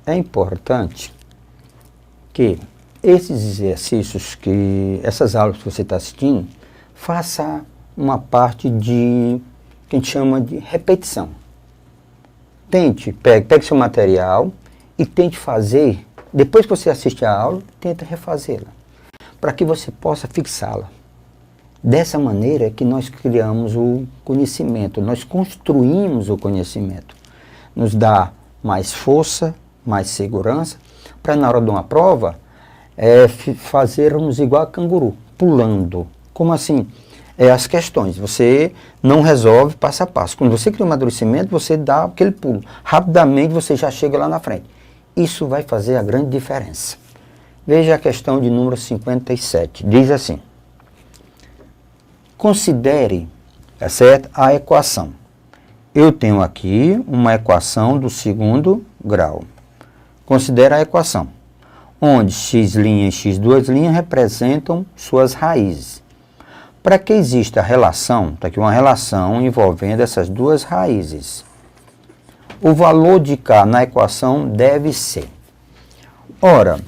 é importante que esses exercícios, essas aulas que você está assistindo, faça uma parte que a gente chama de repetição. Pegue seu material e tente fazer, depois que você assiste a aula, tenta refazê-la, para que você possa fixá-la. Dessa maneira é que nós criamos o conhecimento, nós construímos o conhecimento. Nos dá mais força, mais segurança, para na hora de uma prova, fazermos igual a canguru, pulando. Como assim? As questões, você não resolve passo a passo. Quando você cria um amadurecimento, você dá aquele pulo. Rapidamente você já chega lá na frente. Isso vai fazer a grande diferença. Veja a questão de número 57. Diz assim: considere, tá certo, a equação. Eu tenho aqui uma equação do segundo grau. Considere a equação, onde x' e x2' representam suas raízes. Para que exista a relação, está aqui uma relação envolvendo essas duas raízes. O valor de k na equação deve ser. Ora,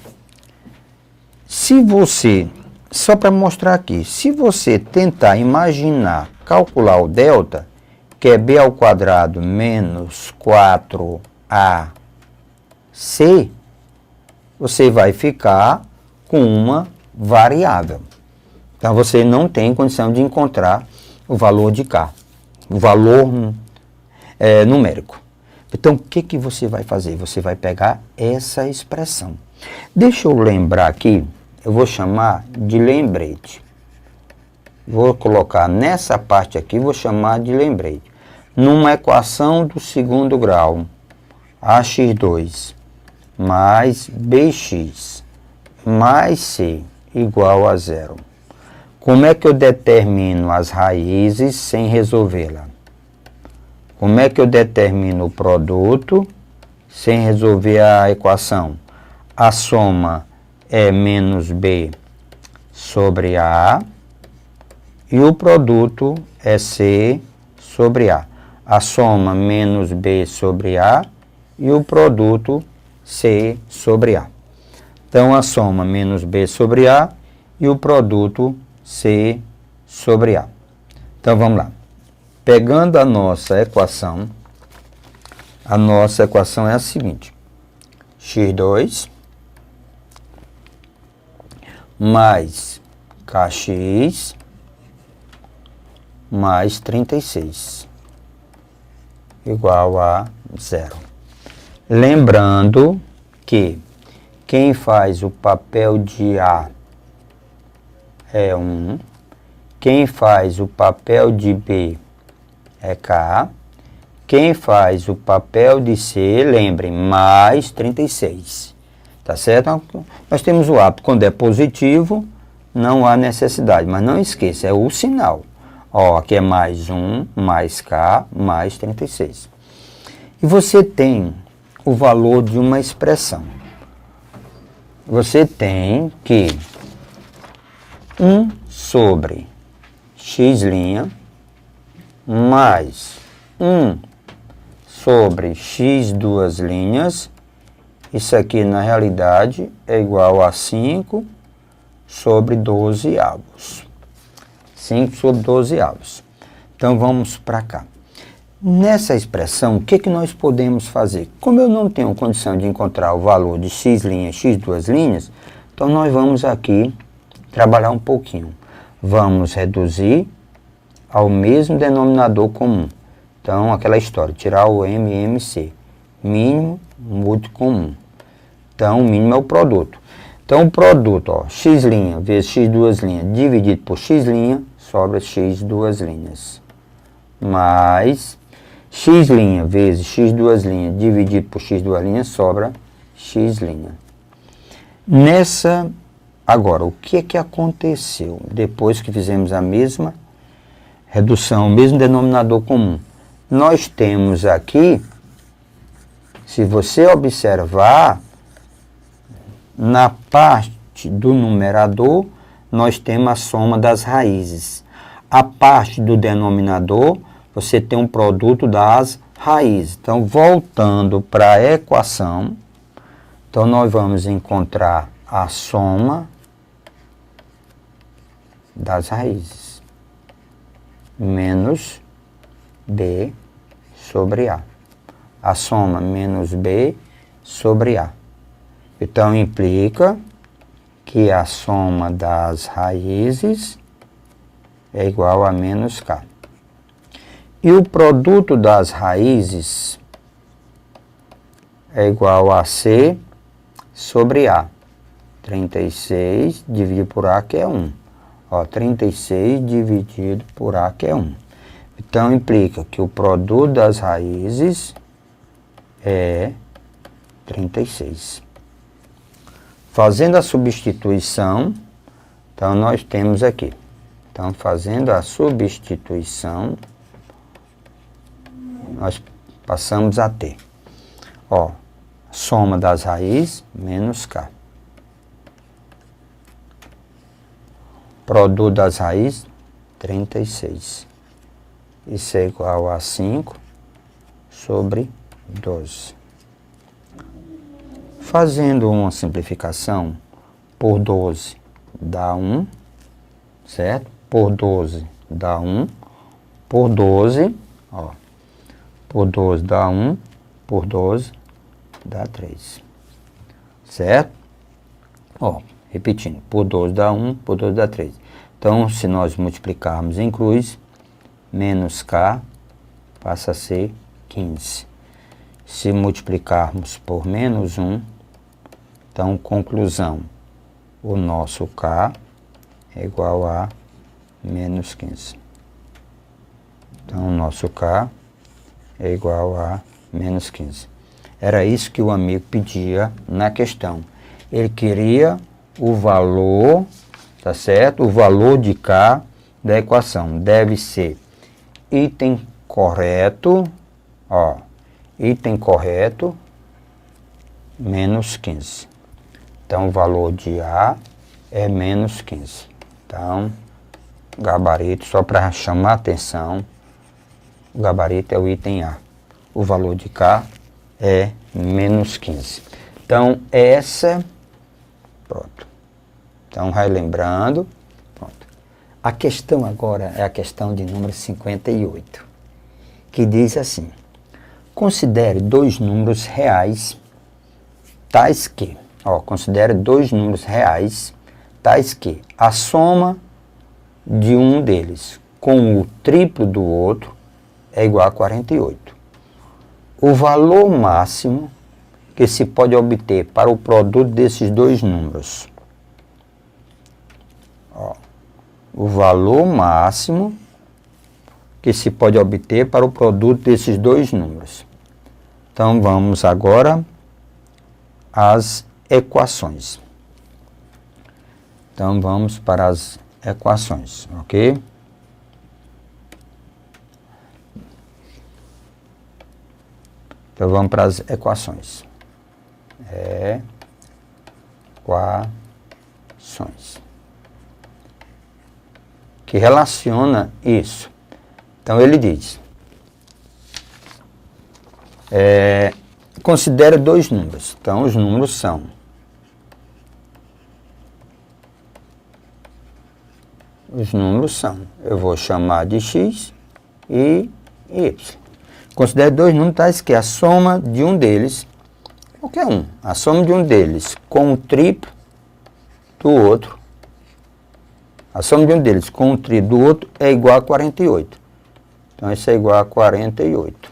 se você, só para mostrar aqui, se você tentar imaginar, calcular o delta, que é b ao quadrado menos 4ac, você vai ficar com uma variável. Então, você não tem condição de encontrar o valor de k, o valor numérico. Então, o que você vai fazer? Você vai pegar essa expressão. Deixa eu lembrar aqui, eu vou chamar de lembrete. Vou colocar nessa parte aqui, vou chamar de lembrete. Numa equação do segundo grau, ax2 mais bx mais c igual a 0. Como é que eu determino as raízes sem resolvê-la? Como é que eu determino o produto sem resolver a equação? A soma é menos b sobre a e o produto é c sobre a. A soma menos b sobre a e o produto c sobre a. Então, a soma menos b sobre a e o produto c sobre a. Então, vamos lá. Pegando a nossa equação é a seguinte: x2 mais kx mais 36 igual a 0. Lembrando que quem faz o papel de A é 1, quem faz o papel de B é K, quem faz o papel de C, lembrem, mais 36. Tá certo? Nós temos o hábito, quando é positivo, não há necessidade, mas não esqueça, é o sinal. Ó, aqui é mais 1, mais K, mais 36. E você tem o valor de uma expressão. Você tem que 1 sobre x' mais 1 sobre x2', isso aqui na realidade é igual a 5 sobre 12 avos. 5 sobre 12 avos. Então vamos para cá. Nessa expressão, o que nós podemos fazer? Como eu não tenho condição de encontrar o valor de x' e x2', então nós vamos aqui trabalhar um pouquinho. Vamos reduzir ao mesmo denominador comum. Então, aquela história, tirar o MMC. Mínimo, múltiplo comum. Então, o mínimo é o produto. Então, o produto, ó, x' vezes x2' dividido por x', sobra x2'. Mais x' vezes x2' dividido por x2', sobra x'. Agora, o que aconteceu depois que fizemos a mesma redução, o mesmo denominador comum? Nós temos aqui, se você observar, na parte do numerador, nós temos a soma das raízes. A parte do denominador, você tem um produto das raízes. Então, voltando para a equação, Então, nós vamos encontrar a soma das raízes menos B sobre A. A soma menos B sobre A. Então, implica que a soma das raízes é igual a menos K. E o produto das raízes é igual a C sobre A. 36 dividido por A, que é 1. Ó, 36 dividido por A, que é 1. Então, implica que o produto das raízes é 36. Fazendo a substituição, então nós temos aqui. Então, fazendo a substituição, nós passamos a ter, ó, soma das raízes menos K. Produto das raízes, 36. Isso é igual a 5 sobre 12. Fazendo uma simplificação, por 12 dá 1, certo? Por 12 dá 1, por 12, ó, por 12 dá 1, por 12 dá 3, certo? Ó, repetindo, por 12 dá 1, por 12 dá 3. Então, se nós multiplicarmos em cruz, menos K passa a ser 15. Se multiplicarmos por menos 1, então, conclusão, o nosso K é igual a menos 15. Então, o nosso K é igual a menos 15. Era isso que o amigo pedia na questão. Ele queria o valor, tá certo? O valor de K da equação deve ser item correto, ó, item correto, menos 15. Então, o valor de A é menos 15. Então, gabarito, só para chamar a atenção, o gabarito é o item A. O valor de K é menos 15. Então, pronto. Então, relembrando, pronto. A questão agora é a questão de número 58, que diz assim: considere dois números reais, tais que, ó, considere dois números reais, tais que a soma de um deles com o triplo do outro é igual a 48. O valor máximo que se pode obter para o produto desses dois números. Ó, o valor máximo que se pode obter para o produto desses dois números. Então, vamos agora às equações. Então, vamos para as equações, ok? Então, vamos para as equações. Equações. Que relaciona isso. Então, ele diz, considere dois números. Então, os números são eu vou chamar de x e y. Considere dois números tais que a soma de um deles, qualquer um, a soma de um deles com o triplo do outro, a soma de um deles com o triplo do outro é igual a 48. Então, isso é igual a 48.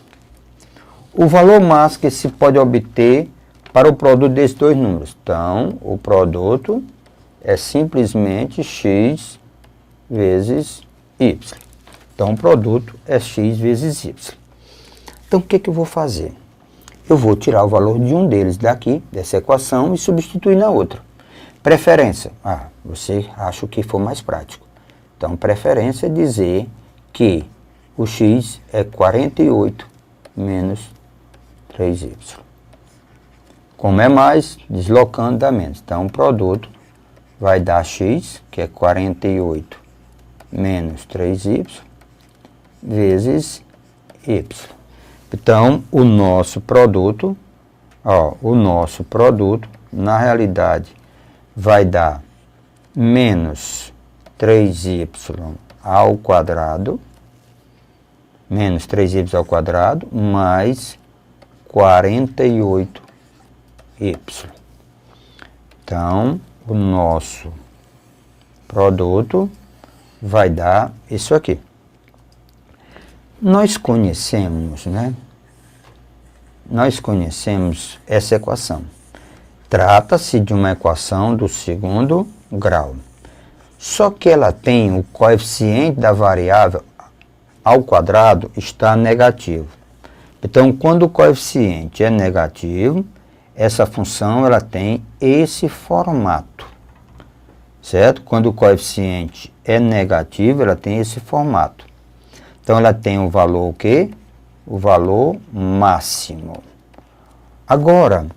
O valor máximo que se pode obter para o produto desses dois números. Então, o produto é simplesmente x vezes y. Então, o produto é x vezes y. Então, o que eu vou fazer? Eu vou tirar o valor de um deles daqui, dessa equação, e substituir na outra. Preferência. Você acha o que for mais prático. Então, preferência é dizer que o x é 48 menos 3y. Como é mais, deslocando dá menos. Então, o produto vai dar x, que é 48 menos 3y, vezes y. Então, o nosso produto Ó, o nosso produto, na realidade, vai dar menos 3y ao quadrado, menos 3y ao quadrado, mais 48y. Então, o nosso produto vai dar isso aqui. Nós conhecemos, né? Nós conhecemos essa equação. Trata-se de uma equação do segundo grau. Só que ela tem o coeficiente da variável ao quadrado está negativo. Então, quando o coeficiente é negativo, essa função ela tem esse formato. Certo? Quando o coeficiente é negativo, ela tem esse formato. Então, ela tem o valor o quê? O valor máximo. Agora,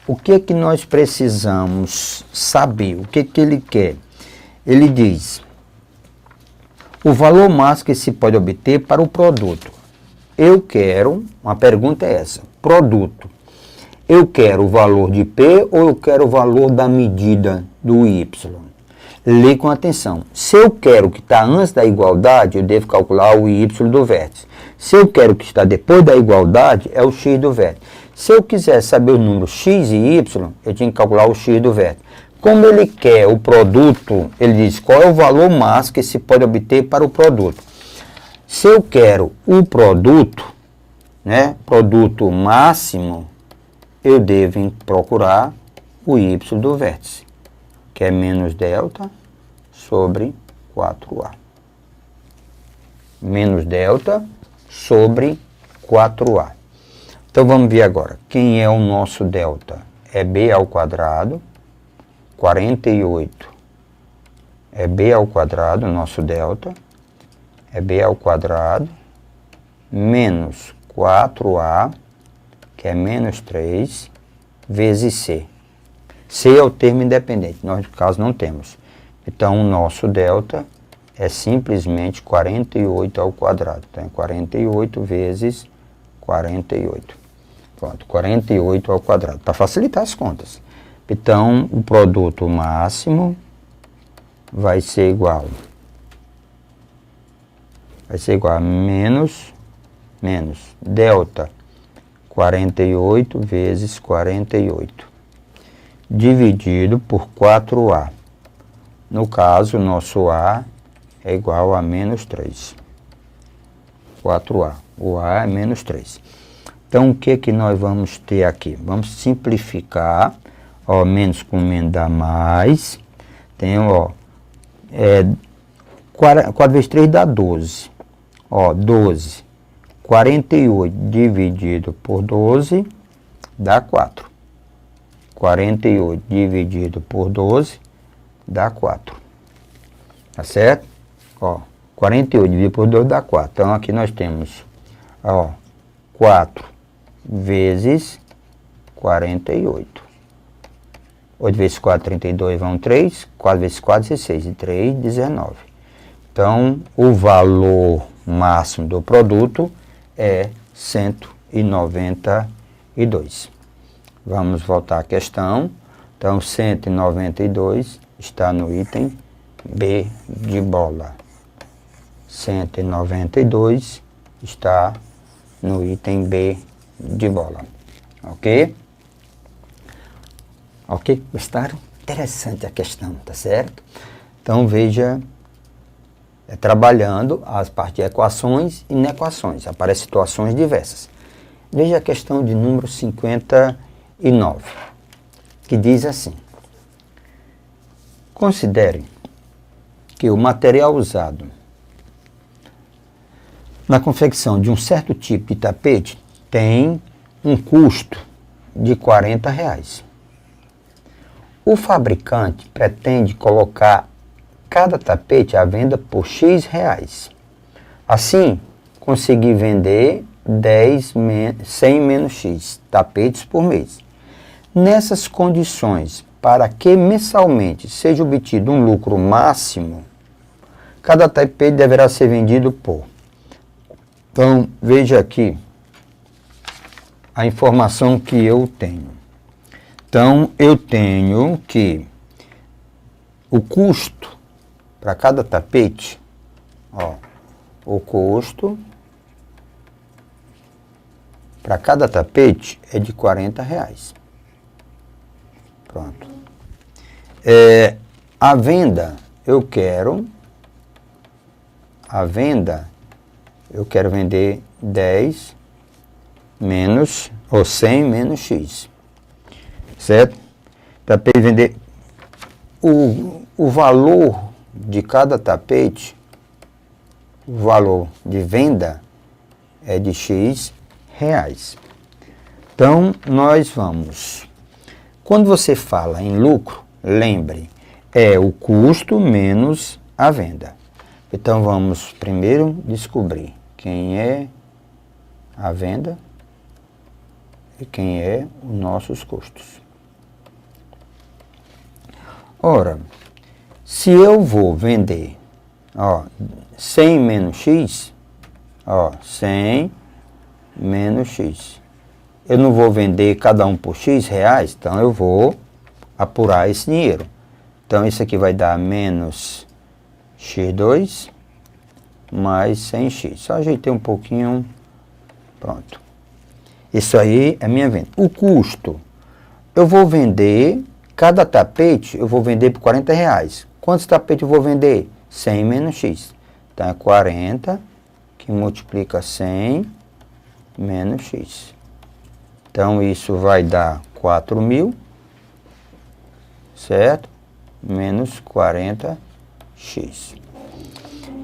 o que que nós precisamos saber? O que que ele quer? Ele diz, o valor máximo que se pode obter para o produto. Eu quero, uma pergunta é essa, produto. Eu quero o valor de P ou eu quero o valor da medida do Y? Lê com atenção. Se eu quero o que está antes da igualdade, eu devo calcular o Y do vértice. Se eu quero o que está depois da igualdade, é o X do vértice. Se eu quiser saber o número X e Y, eu tinha que calcular o X do vértice. Como ele quer o produto, ele diz qual é o valor máximo que se pode obter para o produto. Se eu quero o produto, né, produto máximo, eu devo procurar o Y do vértice, que é menos delta sobre 4A. Menos delta sobre 4A. Então vamos ver agora, quem é o nosso delta? É B ao quadrado, 48 é B ao quadrado, nosso delta, é B ao quadrado, menos 4A, que é menos 3, vezes C. C é o termo independente, nós, no caso, não temos. Então, o nosso delta é simplesmente 48 ao quadrado. Então, é 48 vezes 48. Pronto, 48 ao quadrado, para facilitar as contas. Então, o produto máximo vai ser igual a menos delta 48 vezes 48, dividido por 4A. No caso, o nosso A é igual a menos 3. 4A. O A é menos 3. Então, o que que nós vamos ter aqui? Vamos simplificar. Ó, menos com menos dá mais. Tem, ó, 4 vezes 3 dá 12. Ó, 12. 48 dividido por 12 dá 4. 48 dividido por 12 dá 4. Tá certo? Ó, 48 dividido por 12 dá 4. Então, aqui nós temos, ó, 4 vezes 48. 8 vezes 4, 32, vão 3. 4 vezes 4, 16. E 3, 19. Então, o valor máximo do produto é 192. Vamos voltar à questão. Então, 192 está no item B de bola. 192 está no item B de bola. Ok? Ok? Gostaram? Interessante a questão, tá certo? Então, veja, trabalhando as partes de equações e inequações. Aparecem situações diversas. Veja a questão de número 59, que diz assim: considere que o material usado na confecção de um certo tipo de tapete tem um custo de R$40. O fabricante pretende colocar cada tapete à venda por X reais. Assim, conseguir vender 100 menos X tapetes por mês. Nessas condições, para que mensalmente seja obtido um lucro máximo, cada tapete deverá ser vendido por. Então, veja aqui a informação que eu tenho. Então, eu tenho que o custo para cada tapete, ó, o custo para cada tapete é de R$40. Pronto. A venda, eu quero vender 10 menos, ou 100 menos X. Certo? Tapete vender. O valor de cada tapete, o valor de venda é de X reais. Então, nós vamos. Quando você fala em lucro, lembre, é o custo menos a venda. Então, vamos primeiro descobrir quem é a venda e quem é os nossos custos. Ora, se eu vou vender, ó, 100 menos X, ó, 100 menos X. Eu não vou vender cada um por X reais, então eu vou apurar esse dinheiro. Então, isso aqui vai dar menos X2 mais 100X. Só ajeitei um pouquinho, pronto. Isso aí é minha venda. O custo, eu vou vender, cada tapete eu vou vender por R$40. Quantos tapetes eu vou vender? 100 menos X. Então, é 40 que multiplica 100 menos X. Então, isso vai dar 4.000, certo? Menos 40X.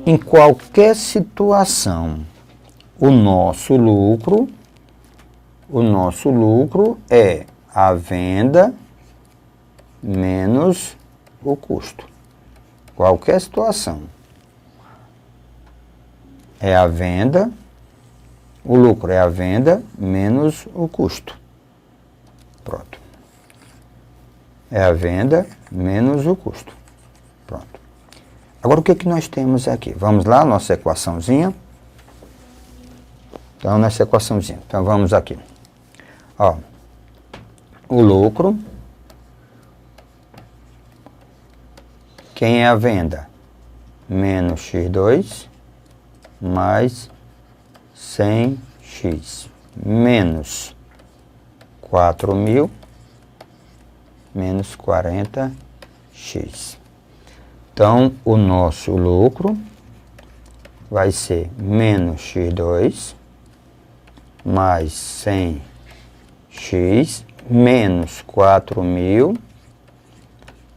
Em qualquer situação, o nosso lucro é a venda menos o custo. Qualquer situação. É a venda, o lucro é a venda menos o custo. Pronto. É a venda menos o custo. Pronto. Agora, o que que nós temos aqui? Vamos lá, nossa equaçãozinha. Então, nessa equaçãozinha. Então, vamos aqui. Ó, o lucro. Quem é a venda? Menos X2 mais 100X menos 4.000 menos 40X. Então, o nosso lucro vai ser menos X2 mais 100X menos 4.000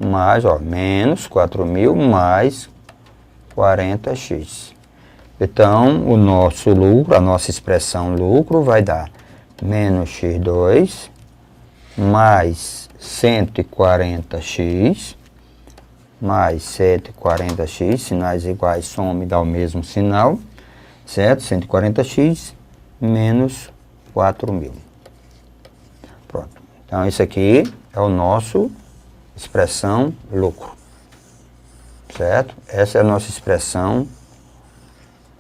mais, ó, menos 4.000 mais 40X. Então, o nosso lucro, a nossa expressão lucro vai dar menos X2 mais 140X mais 140X, sinais iguais, soma e dá o mesmo sinal, certo? 140X menos 4.000. Pronto. Então, isso aqui é o nosso expressão lucro, certo? Essa é a nossa expressão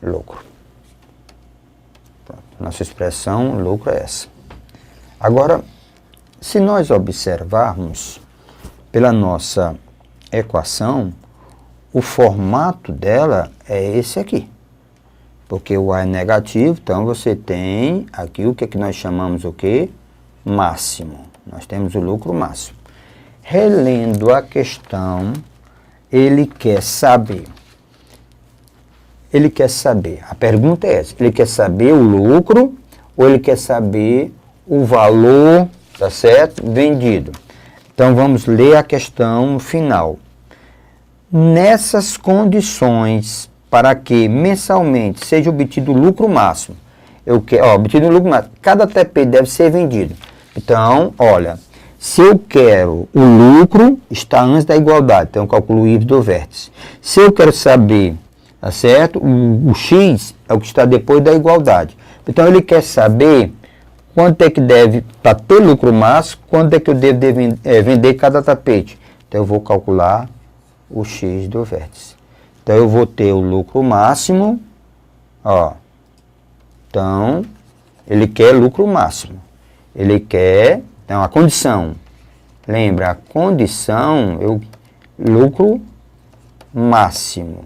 lucro. Pronto. Nossa expressão lucro é essa. Agora, se nós observarmos pela nossa equação, o formato dela é esse aqui. Porque o A é negativo, então você tem aqui o que, que nós chamamos o quê? Máximo. Nós temos o lucro máximo. Relendo a questão, ele quer saber, a pergunta é essa, ele quer saber o lucro ou ele quer saber o valor, tá certo? Vendido. Então, vamos ler a questão final. Nessas condições, para que mensalmente seja obtido o lucro máximo, obtido o lucro máximo, cada TP deve ser vendido. Então, olha, se eu quero o lucro, está antes da igualdade, então eu calculo o I do vértice. Se eu quero saber, tá certo? O X é o que está depois da igualdade. Então, ele quer saber quanto é que deve, para ter lucro máximo, quanto é que eu devo vender cada tapete. Então, eu vou calcular o X do vértice. Então, eu vou ter o lucro máximo, ó. Então, ele quer lucro máximo. Ele quer, então a condição, lembra, a condição, lucro máximo.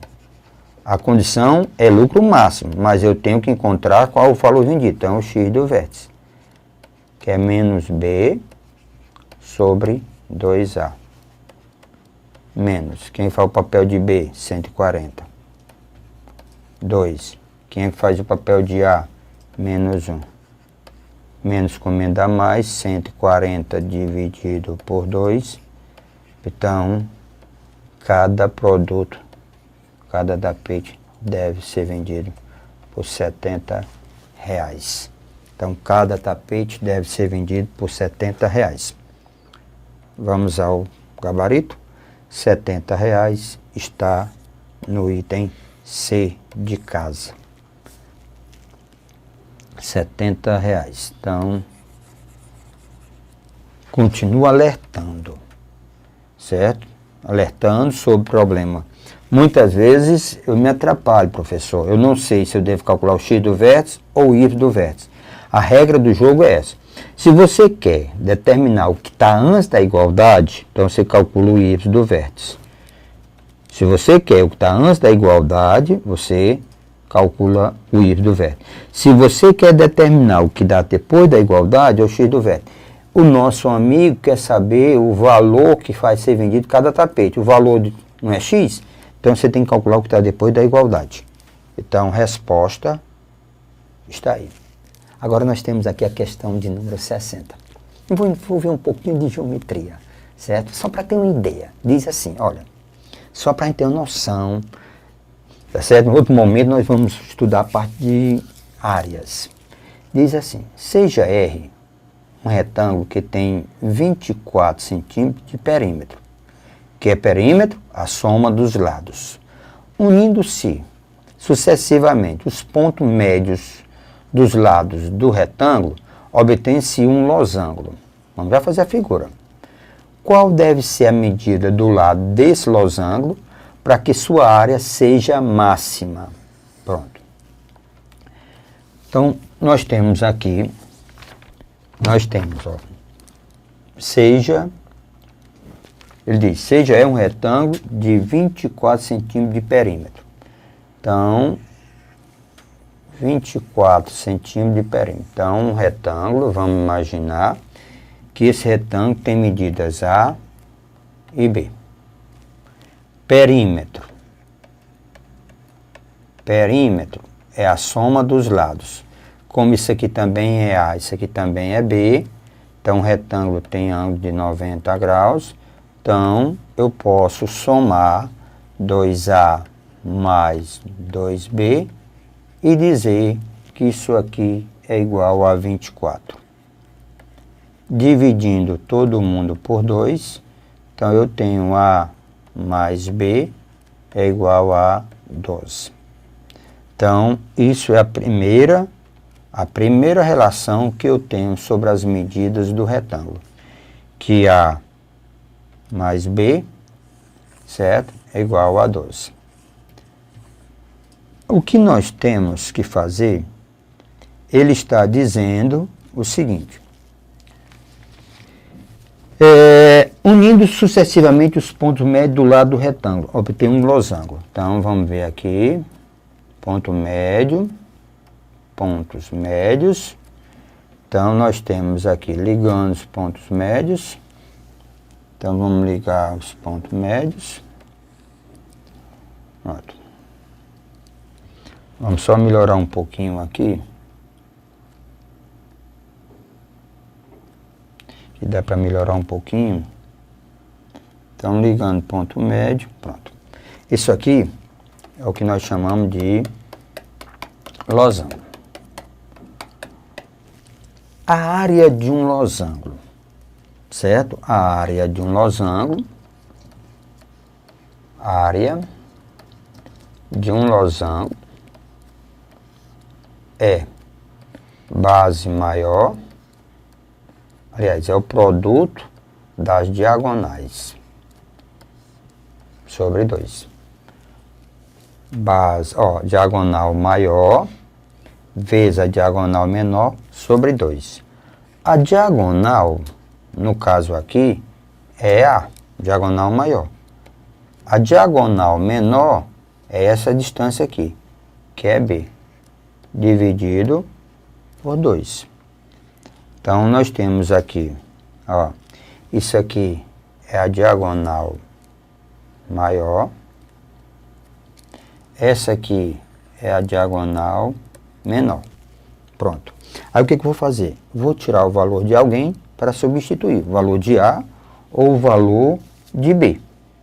A condição é lucro máximo, mas eu tenho que encontrar qual o valor vendido. Então, o x do vértice, que é menos b sobre 2a. Menos, quem faz o papel de b? 140. 2. Quem é que faz o papel de a? Menos 1. Menos comendo a mais, 140 dividido por 2. Então, cada produto, cada tapete deve ser vendido por R$70. Então, cada tapete deve ser vendido por R$70. Vamos ao gabarito. R$70 está no item C de casa. R$70. Então, continua alertando, certo? Alertando sobre o problema. Muitas vezes eu me atrapalho, professor. Eu não sei se eu devo calcular o x do vértice ou o y do vértice. A regra do jogo é essa. Se você quer determinar o que está antes da igualdade, então você calcula o y do vértice. Se você quer o que está antes da igualdade, você calcula o y do vértice. Se você quer determinar o que dá depois da igualdade, é o x do vértice. O nosso amigo quer saber o valor que vai ser vendido cada tapete. O valor não é x? Então você tem que calcular o que está depois da igualdade. Então, resposta está aí. Agora nós temos aqui a questão de número 60. Eu vou ver um pouquinho de geometria, certo? Só para ter uma ideia. Diz assim, olha, só para a gente ter uma noção, tá certo? Em outro momento nós vamos estudar a parte de áreas. Diz assim, seja R um retângulo que tem 24 centímetros de perímetro, que é perímetro, a soma dos lados. Unindo-se sucessivamente os pontos médios dos lados do retângulo, obtém-se um losango. Vamos já fazer a figura. Qual deve ser a medida do lado desse losango para que sua área seja máxima? Pronto. Então, nós temos aqui, ó, seja, ele diz, seja é um retângulo de 24 centímetros de perímetro. Então, 24 centímetros de perímetro. Então, um retângulo, vamos imaginar que esse retângulo tem medidas A e B. Perímetro. Perímetro é a soma dos lados. Como isso aqui também é A, isso aqui também é B, então o retângulo tem ângulo de 90 graus, então eu posso somar 2A mais 2B e dizer que isso aqui é igual a 24. Dividindo todo mundo por 2, então eu tenho A mais B é igual a 12. Então, isso é a primeira relação que eu tenho sobre as medidas do retângulo, que A mais B, certo, é igual a 12. O que nós temos que fazer, ele está dizendo o seguinte, unindo sucessivamente os pontos médios do lado do retângulo, obter um losango. Então, vamos ver aqui, ponto médio, pontos médios. Então, nós temos aqui, ligando os pontos médios. Então, vamos ligar os pontos médios. Pronto. Vamos só melhorar um pouquinho aqui. Que dá para melhorar um pouquinho. Então, ligando ponto médio, pronto. Isso aqui é o que nós chamamos de losango. A área de um losango, certo? A área de um losango, é base maior, aliás, é o produto das diagonais sobre 2. Base, ó, diagonal maior vezes a diagonal menor sobre 2. A diagonal, no caso aqui, é A, diagonal maior. A diagonal menor é essa distância aqui, que é B, dividido por 2. Então, nós temos aqui, ó, isso aqui é a diagonal maior. Essa aqui é a diagonal menor. Pronto. Aí o que eu vou fazer? Vou tirar o valor de alguém para substituir. O valor de A ou o valor de B.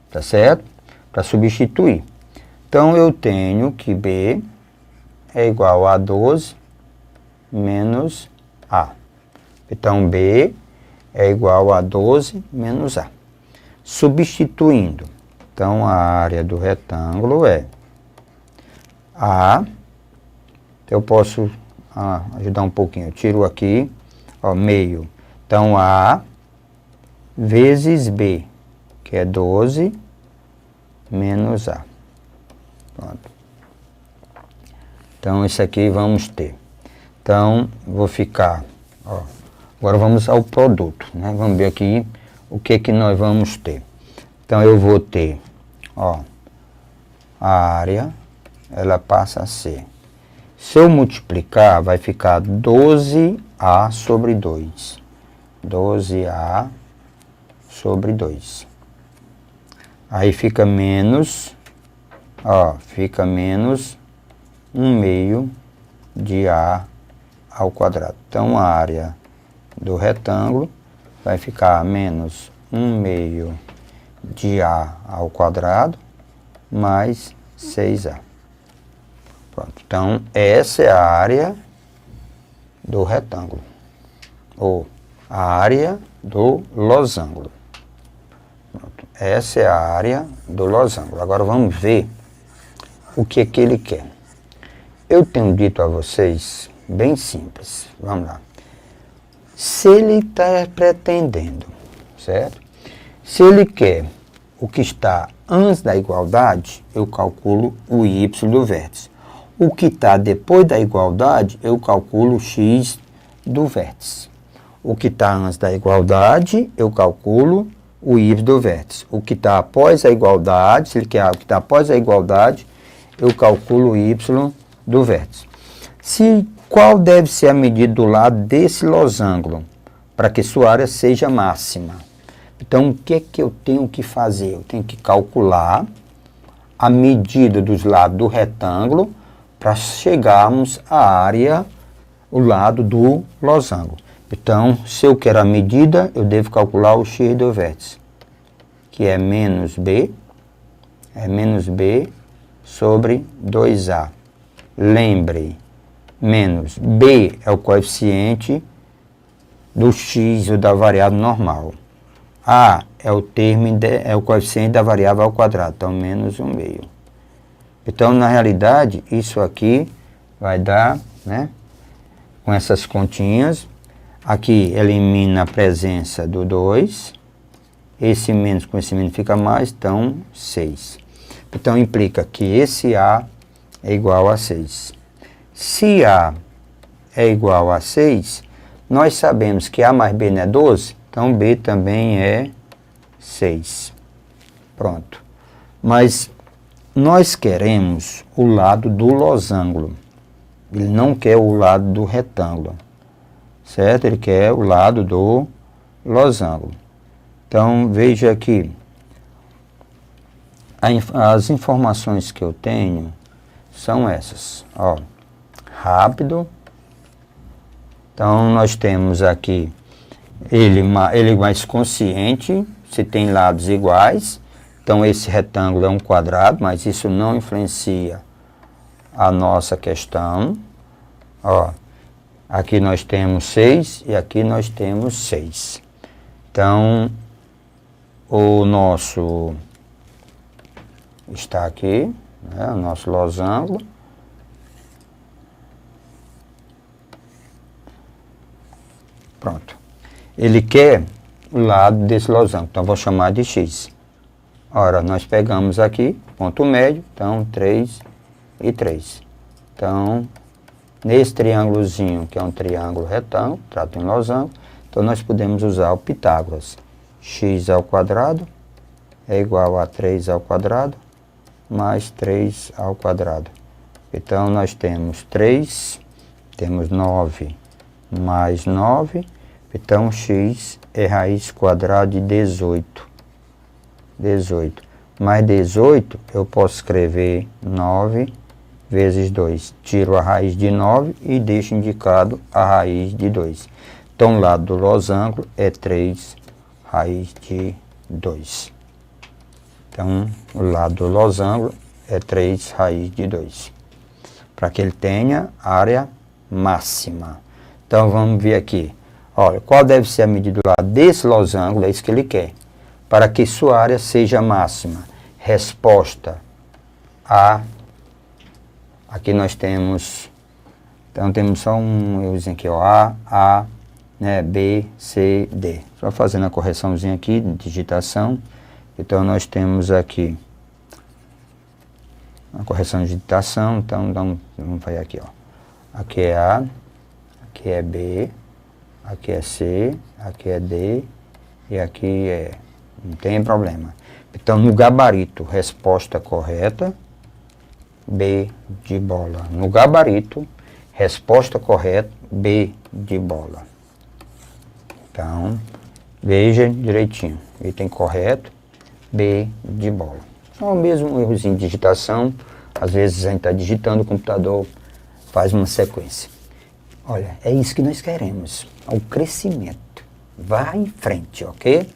Tá certo? Para substituir. Então, eu tenho que B é igual a 12 menos A. Então, B é igual a 12 menos A. Substituindo. Então, a área do retângulo é A. Eu posso ajudar um pouquinho. Eu tiro aqui, ó, meio. Então, A vezes B, que é 12 menos A. Pronto. Então, isso aqui vamos ter. Então, vou ficar, ó. Agora vamos ao produto, né? Vamos ver aqui o que nós vamos ter. Então, eu vou ter, ó, a área, ela passa a ser, se eu multiplicar, vai ficar 12A sobre 2. 12A sobre 2. Aí fica menos, ó, fica menos 1/2 de A ao quadrado. Então, a área do retângulo vai ficar menos 1/2 de A ao quadrado mais 6A. Pronto. Então, essa é a área do retângulo, ou a área do losango. Pronto. Essa é a área do losango. Agora vamos ver o que ele quer. Eu tenho dito a vocês, bem simples, vamos lá. Se ele está pretendendo, certo? Se ele quer o que está antes da igualdade, eu calculo o y do vértice. O que está depois da igualdade, eu calculo o x do vértice. O que está antes da igualdade, eu calculo o y do vértice. O que está após a igualdade, se ele quer o que está após a igualdade, eu calculo o y do vértice. Qual deve ser a medida do lado desse losango, para que sua área seja máxima? Então, o que eu tenho que fazer? Eu tenho que calcular a medida dos lados do retângulo para chegarmos à área, o lado do losango. Então, se eu quero a medida, eu devo calcular o x do vértice, que é menos B sobre 2A. Lembre, menos B é o coeficiente do x ou da variável normal. A é o coeficiente da variável ao quadrado, então menos 1/2. Então, na realidade, isso aqui vai dar, né, com essas continhas, aqui elimina a presença do 2, esse menos com esse menos fica mais, então 6. Então, implica que esse A é igual a 6. Se A é igual a 6, nós sabemos que A mais B não é 12, então B também é 6. Pronto. Mas nós queremos o lado do losango. Ele não quer o lado do retângulo. Certo? Ele quer o lado do losango. Então, veja aqui. As informações que eu tenho são essas. Ó, rápido. Então, nós temos aqui ele mais consciente, se tem lados iguais. Então, esse retângulo é um quadrado, mas isso não influencia a nossa questão. Ó, aqui nós temos 6 e aqui nós temos 6. Então, o nosso está aqui, né, o nosso losango. Pronto. Ele quer o lado desse losango, então vou chamar de x. Ora, nós pegamos aqui, ponto médio, então 3 e 3. Então, nesse triângulozinho, que é um triângulo retângulo, trato em losango, Então, nós podemos usar o Pitágoras. X ao quadrado é igual a 3 ao quadrado mais 3 ao quadrado. Então, nós temos 3, temos 9 mais 9. Então, x é raiz quadrada de 18. 18. Mais 18, eu posso escrever 9 vezes 2. Tiro a raiz de 9 e deixo indicado a raiz de 2. Então, o lado do losango é 3 raiz de 2. Então, o lado do losango é 3 raiz de 2. Para que ele tenha área máxima. Então, vamos ver aqui. Olha, qual deve ser a medida do lado desse losango? É isso que ele quer. Para que sua área seja máxima. Resposta A. Aqui nós temos... Então, temos só um errozinho aqui, ó. A, né, B, C, D. Só fazendo a correçãozinha aqui, de digitação. Então, nós temos aqui a correção de digitação. Então, vamos fazer aqui, ó. Aqui é A, aqui é B, aqui é C, aqui é D e aqui é... Não tem problema. Então, no gabarito, resposta correta, B de bola. No gabarito, resposta correta, B de bola. Então, veja direitinho. Item correto, B de bola. Só o mesmo errozinho de digitação. Às vezes a gente está digitando, o computador faz uma sequência. Olha, é isso que nós queremos. O crescimento. Vá em frente, ok?